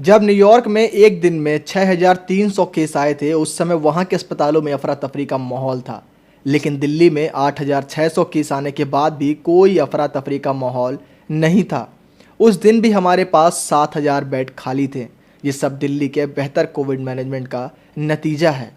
जब न्यूयॉर्क में एक दिन में 6,300 केस आए थे, उस समय वहाँ के अस्पतालों में अफरा तफरी का माहौल था। लेकिन दिल्ली में 8,600 केस आने के बाद भी कोई अफरा तफरी का माहौल नहीं था। उस दिन भी हमारे पास 7,000 बेड खाली थे। ये सब दिल्ली के बेहतर कोविड मैनेजमेंट का नतीजा है।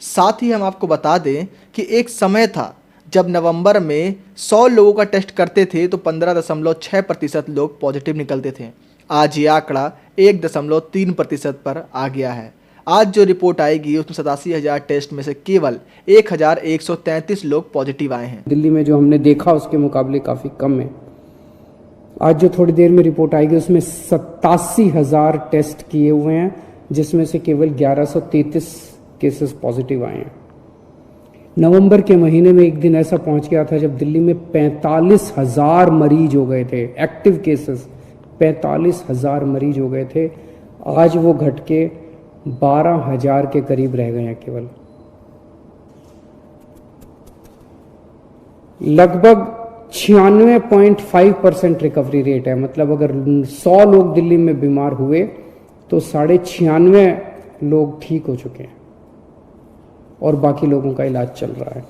साथ ही हम आपको बता दें कि एक समय था जब नवंबर में 100 लोगों का टेस्ट करते थे तो 15.6% लोग पॉजिटिव निकलते थे। आज ये आंकड़ा 1.3% पर आ गया है। आज जो रिपोर्ट आएगी उसमें 87,000 टेस्ट में से केवल 1,133 लोग पॉजिटिव आए हैं। दिल्ली में जो हमने देखा उसके मुकाबले काफ़ी कम है। आज जो थोड़ी देर में रिपोर्ट आएगी उसमें 87,000 टेस्ट किए हुए हैं, जिसमें से केवल 1,133 केसेस पॉजिटिव आए हैं। नवंबर के महीने में एक दिन ऐसा पहुंच गया था जब दिल्ली में 45,000 मरीज हो गए थे। एक्टिव केसेस 45,000 मरीज हो गए थे। आज वो घट के 12,000 के करीब रह गए हैं केवल। लगभग 96.5% रिकवरी रेट है। मतलब अगर 100 लोग दिल्ली में बीमार हुए तो 96.5 लोग ठीक हो चुके हैं और बाकी लोगों का इलाज चल रहा है।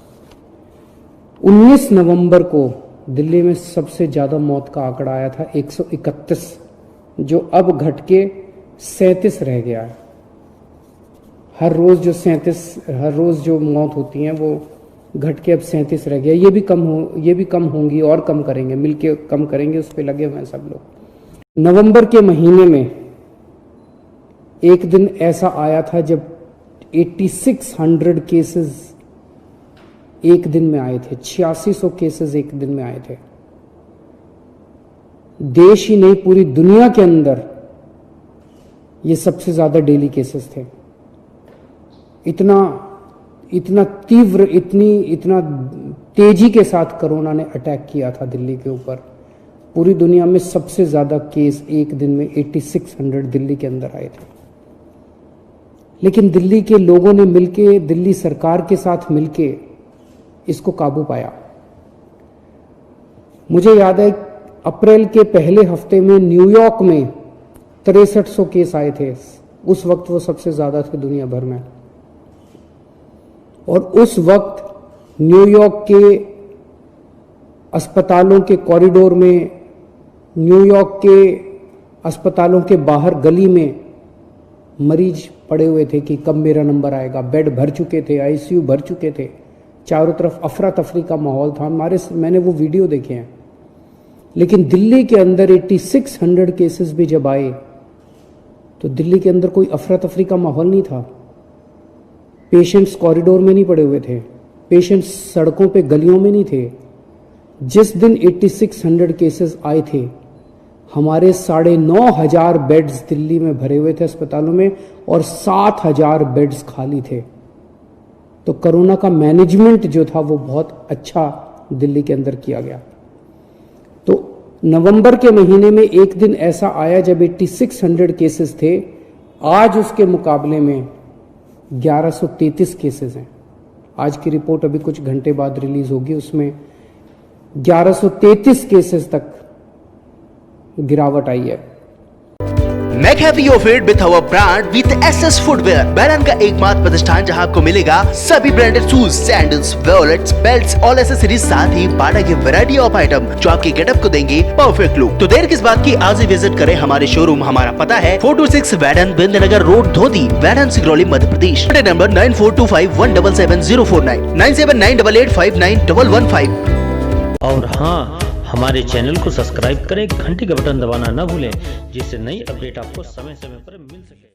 19 नवंबर को दिल्ली में सबसे ज़्यादा मौत का आंकड़ा आया था 131, जो अब घट के 37 रह गया है। हर रोज़ जो मौत होती हैं वो घट के अब 37 रह गया। ये भी कम होंगी और कम करेंगे, मिलके कम करेंगे, उस पर लगे हुए हैं सब लोग। नवंबर के महीने में एक दिन ऐसा आया था जब 8600 केसेस एक दिन में आए थे। 8600 केसेस एक दिन में आए थे। देश ही नहीं, पूरी दुनिया के अंदर ये सबसे ज्यादा डेली केसेस थे। इतना तीव्र, इतना तेजी के साथ कोरोना ने अटैक किया था दिल्ली के ऊपर। पूरी दुनिया में सबसे ज्यादा केस एक दिन में 8600 दिल्ली के अंदर आए थे। लेकिन दिल्ली के लोगों ने मिलके, दिल्ली सरकार के साथ मिलके इसको काबू पाया। मुझे याद है अप्रैल के पहले हफ्ते में न्यूयॉर्क में 6300 केस आए थे। उस वक्त वो सबसे ज्यादा थे दुनिया भर में। और उस वक्त न्यूयॉर्क के अस्पतालों के कॉरिडोर में, न्यूयॉर्क के अस्पतालों के बाहर गली में मरीज पड़े हुए थे कि कब मेरा नंबर आएगा। बेड भर चुके थे, आईसीयू भर चुके थे। चारों तरफ अफरा तफरी का माहौल था। मैंने वो वीडियो देखे हैं। लेकिन दिल्ली के अंदर 8600 केसेस भी जब आए तो दिल्ली के अंदर कोई अफरा तफरी का माहौल नहीं था। पेशेंट्स कॉरिडोर में नहीं पड़े हुए थे, पेशेंट्स सड़कों पे गलियों में नहीं थे। जिस दिन 8600 केसेस आए थे, हमारे 9,500 बेड्स दिल्ली में भरे हुए थे अस्पतालों में और 7,000 बेड्स खाली थे। तो कोरोना का मैनेजमेंट जो था वो बहुत अच्छा दिल्ली के अंदर किया गया। तो नवंबर के महीने में एक दिन ऐसा आया जब 8600 केसेस थे। आज उसके मुकाबले में 1133 केसेस हैं। आज की रिपोर्ट अभी कुछ घंटे बाद रिलीज होगी, उसमें 1133 केसेस तक गिरावट आई है। Make happy your fit with our brand with SS Footwear, बैरन का एकमात्र प्रतिष्ठान जहां आपको मिलेगा सभी branded shoes, sandals, wallets, belts और एक्सेसरीज, साथ ही बाटा की वैरायटी ऑफ आइटम जो आपके गेटअप को देंगे परफेक्ट लुक। तो देर किस बात की, आज ही विजिट करें हमारे शोरूम। हमारा पता है 426 वैडन बिंदनगर रोड, धोती, वैडन, सिगरौली, मध्य प्रदेश। नंबर 9425177049, 9798859115। और हाँ, हमारे चैनल को सब्सक्राइब करें, घंटी का बटन दबाना ना भूलें, जिससे नई अपडेट आपको समय समय पर मिल सके।